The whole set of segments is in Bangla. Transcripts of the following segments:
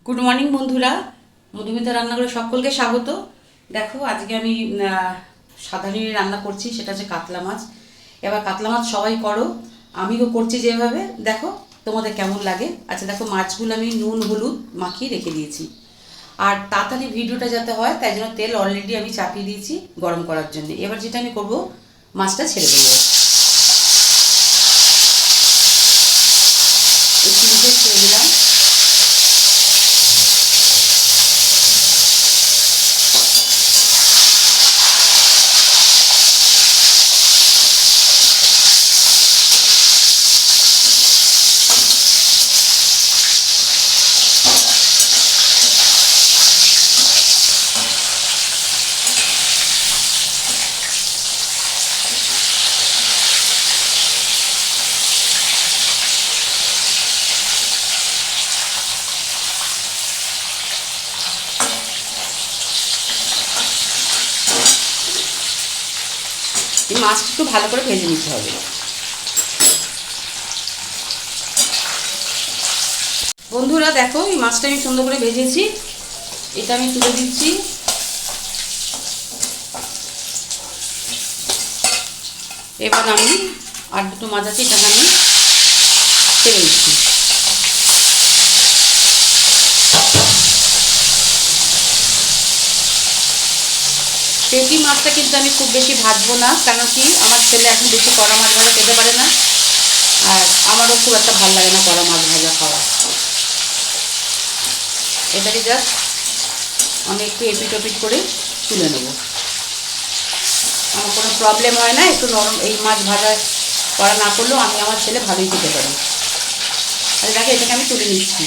গুড মর্নিং বন্ধুরা, মধুমিতা রান্নাঘরে সকলকে স্বাগত। দেখো আজকে আমি সাধারণ রান্না করছি, সেটা হচ্ছে কাতলা মাছ। এবার কাতলা মাছ সবাই করো, আমিও করছি যেভাবে। দেখো তোমাদের কেমন লাগে। আচ্ছা দেখো, মাছগুলো আমি নুন হলুদ মাখিয়ে রেখে দিয়েছি। আর তাড়াতাড়ি ভিডিওটা যাতে হয় তাই জন্য তেল অলরেডি আমি চাপিয়ে দিয়েছি গরম করার জন্য। এবার যেটা আমি করব, মাছটা ছেড়ে দেবো। একটু ছেড়ে দিলাম। এই মাছটা একটু ভালো করে ভেজে নিতে হবে। বন্ধুরা দেখো, এই মাছটা আমি সুন্দর করে ভেজেছি, এটা আমি তুলে দিচ্ছি। এবার আমি আর দুটো মাছ আছে, এটাকে আমি ছেড়ে দিচ্ছি। পেটি মাছটা কিন্তু আমি খুব বেশি ভাজবো না, কারণ কি আমার ছেলে এখন বেশি কড়া মাছ ভাজা খেতে পারে না, আর আমারও খুব একটা ভালো লাগে না কড়া মাছ ভাজা খাওয়া। এটাকে জাস্ট আমি একটু এপিট ওপিট করে তুলে নেব। আমার কোনো প্রবলেম হয় না, একটু নরম এই মাছ ভাজা করা না করলেও আমি আমার ছেলে ভালোই খেতে পারি। আর দেখো, এটাকে আমি তুলে নিচ্ছি।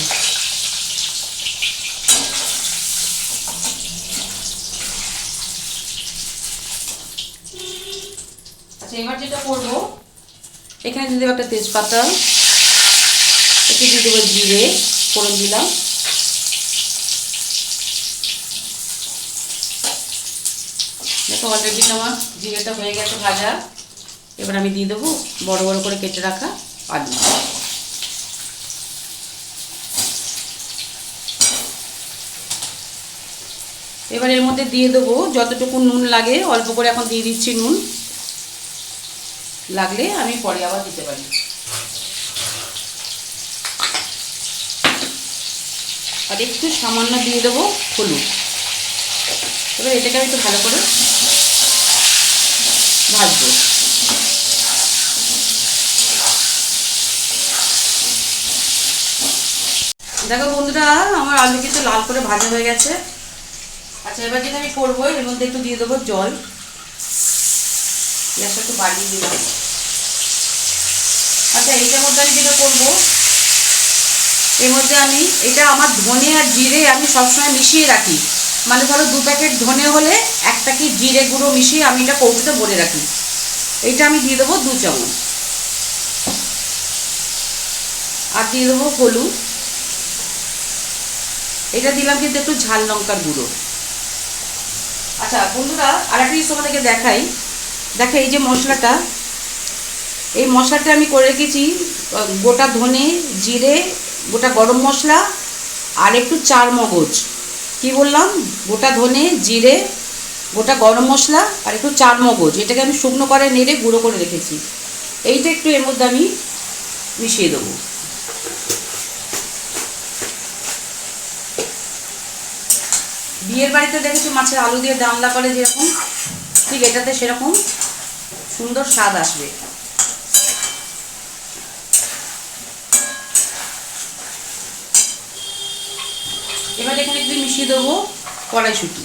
আচ্ছা, এবার যেটা করবো, এখানে দিয়ে দেবো একটা তেজপাতা, একটু দিয়ে দেবো জিরে, ফোড়ন দিলাম। দেখো অলরেডি আমার জিরেটা হয়ে গেছে ভাজা। এবার আমি দিয়ে দেবো বড় বড় করে কেটে রাখা আলু। এবার এর মধ্যে দিয়ে দেবো যতটুকু নুন লাগে, অল্প করে এখন দিয়ে দিচ্ছি নুন, লাগলে আমি পরে আবার দিতে পারি। আর একটু সামান্য দিয়ে দেবো হলুদ। এবার এটাকে আমি একটু ভালো করে ভাজবো। দেখো বন্ধুরা, আমার আলু কিন্তু লাল করে ভাজা হয়ে গেছে। আচ্ছা, এবার যেটা আমি করবো, এর মধ্যে একটু দিয়ে দেবো জল। গ্যাসটা একটু বাড়িয়ে দিলাম। আচ্ছা, এইটার মধ্যে আমি যেটা করবো, এর মধ্যে আমি এটা আমার ধনে আর জিরে আমি সবসময় মিশিয়ে রাখি। মানে ধরো 2 প্যাকেট ধনে হলে 1 প্যাকেট জিরে গুঁড়ো মিশিয়ে আমি এটা কৌটোতে ভরে রাখি। এইটা আমি দিয়ে দেবো 2 চামচ। আর দিয়ে দেবো হলুদ। এটা দিলাম কিন্তু একটু ঝাল লঙ্কার গুঁড়ো। আচ্ছা বন্ধুরা, আর একটা জিনিস তোমাদেরকে দেখাই। দেখো এই যে মশলাটা, এই মশলাটা আমি করে রেখেছি গোটা ধনে, জিরে, গোটা গরম মশলা, আর একটু চার মগজ। কি বললাম? গোটা ধনে, জিরে, গোটা গরম মশলা আর একটু চার মগজ, এটাকে আমি শুকনো করে নেড়ে গুঁড়ো করে রেখেছি। এইটা একটু এর মধ্যে আমি মিশিয়ে দেবো। বিয়ের বাড়িতে দেখেছো মাছের আলু দিয়ে ডালনা করে যেরকম, ঠিক এটাতে সেরকম সুন্দর স্বাদ আসবে। এবার এখানে একটু মিশিয়ে দেবো কড়াইশুঁটি।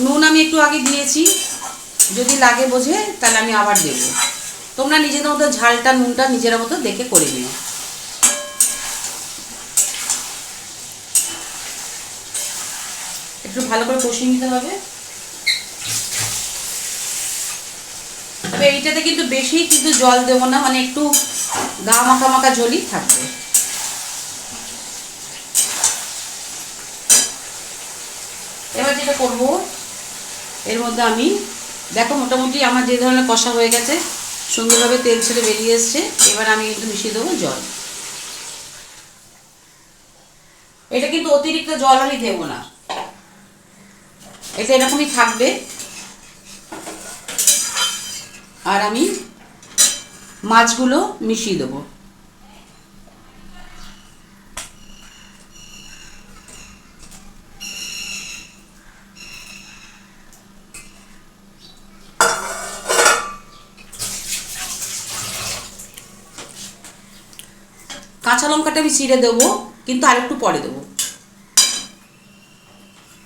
নুন আমি একটু আগে দিয়েছি, যদি লাগে বোঝে তাহলে আমি আবার দেব। তোমরা নিজেদের মতো ঝালটা নুনটা নিজের মতো দেখে করে নিও। একটু ভালো করে কষিয়ে নিতে হবে। তবে এইটাতে কিন্তু বেশি কিন্তু জল দেবো না, মানে একটু গা মাখা মাখা ঝোলই থাকবে। এবার যেটা করব, এর মধ্যে আমি দেখো মোটামুটি আমার যে ধরনের কষা হয়ে গেছে, সুন্দরভাবে তেল ছেড়ে বেরিয়ে এসছে। এবার আমি কিন্তু মিশিয়ে দেবো জল। এটা কিন্তু অতিরিক্ত জল আমি দেবো না, এটা এরকমই থাকবে। আর আমি মাছগুলো মিশিয়ে দেবো। কাঁচা লঙ্কাটা আমি চিড়ে দেবো, কিন্তু আরেকটু পরে দেবো।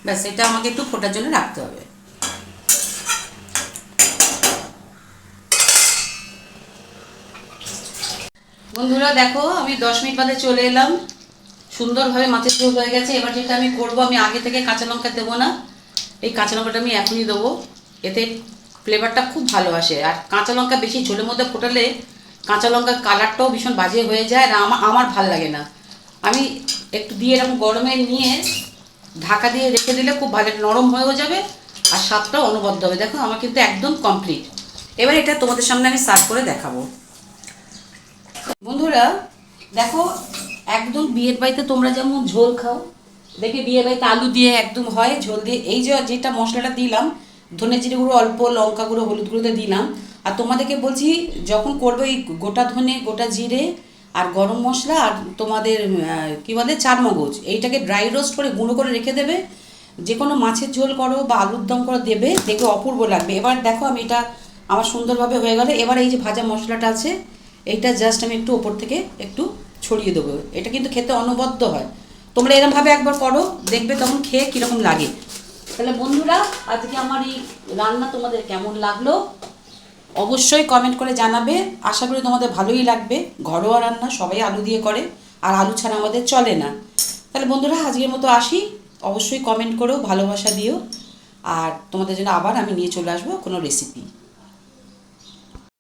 ব্যাস, এটা আমাকে একটু ফোটার জন্য রাখতে হবে। বন্ধুরা দেখো, আমি 10 মিনিট বাদে চলে এলাম। সুন্দরভাবে মাছের ঝোল হয়ে গেছে। এবার যেটা আমি করবো, আমি আগে থেকে কাঁচা লঙ্কা দেবো না, এই কাঁচা লঙ্কাটা আমি এখনই দেবো। এতে ফ্লেভারটা খুব ভালো আসে। আর কাঁচা লঙ্কা বেশি ঝোলের মধ্যে ফোটালে কাঁচা লঙ্কার কালারটাও ভীষণ বাজে হয়ে যায়, আর আমার ভাল লাগে না। আমি একটু দিয়ে এরকম গরমে নিয়ে ঢাকা দিয়ে রেখে দিলে খুব ভালো নরম হয়েও যাবে, আর স্বাদটাও অনবদ্য হবে। দেখো আমার কিন্তু একদম কমপ্লিট। এবার এটা তোমাদের সামনে আমি সার্ভ করে দেখাবো। বন্ধুরা দেখো, একদম বিয়ের বাড়িতে তোমরা যেমন ঝোল খাও, দেখে বিয়ের বাড়িতে আলু দিয়ে একদম হয় ঝোল দিয়ে, এই যে যেটা মশলাটা দিলাম, ধনে জিরে গুঁড়ো অল্প, লঙ্কা গুঁড়ো, হলুদ গুঁড়োতে দিলাম। আর তোমাদেরকে বলছি, যখন করবে এই গোটা ধনে, গোটা জিরে আর গরম মশলা আর তোমাদের কী বলে চারমগজ, এইটাকে ড্রাই রোস্ট করে গুঁড়ো করে রেখে দেবে। যে কোনো মাছের ঝোল করো বা আলুর দম করো, দেবে, দেখবে অপূর্ব লাগবে। এবার দেখো আমি এটা আমার সুন্দরভাবে হয়ে গেল। এবার এই যে ভাজা মশলাটা আছে, এইটা জাস্ট আমি একটু ওপর থেকে একটু ছড়িয়ে দেবো। এটা কিন্তু খেতে অনবদ্য হয়। তোমরা এরকমভাবে একবার করো, দেখবে তখন খেয়ে কীরকম লাগে। তাহলে বন্ধুরা, আজকে আমার এই রান্না তোমাদের কেমন লাগলো অবশ্যই কমেন্ট করে জানাবে। আশা করি তোমাদের ভালোই লাগবে। ঘরোয়া রান্না, সবাই আলু দিয়ে করে, আর আলু ছাড়া আমাদের চলে না। তাহলে বন্ধুরা, আজকের মতো আসি। অবশ্যই কমেন্ট করো, ভালোবাসা দিও, আর তোমাদের জন্য আবার আমি নিয়ে চলে আসবো কোনো রেসিপি।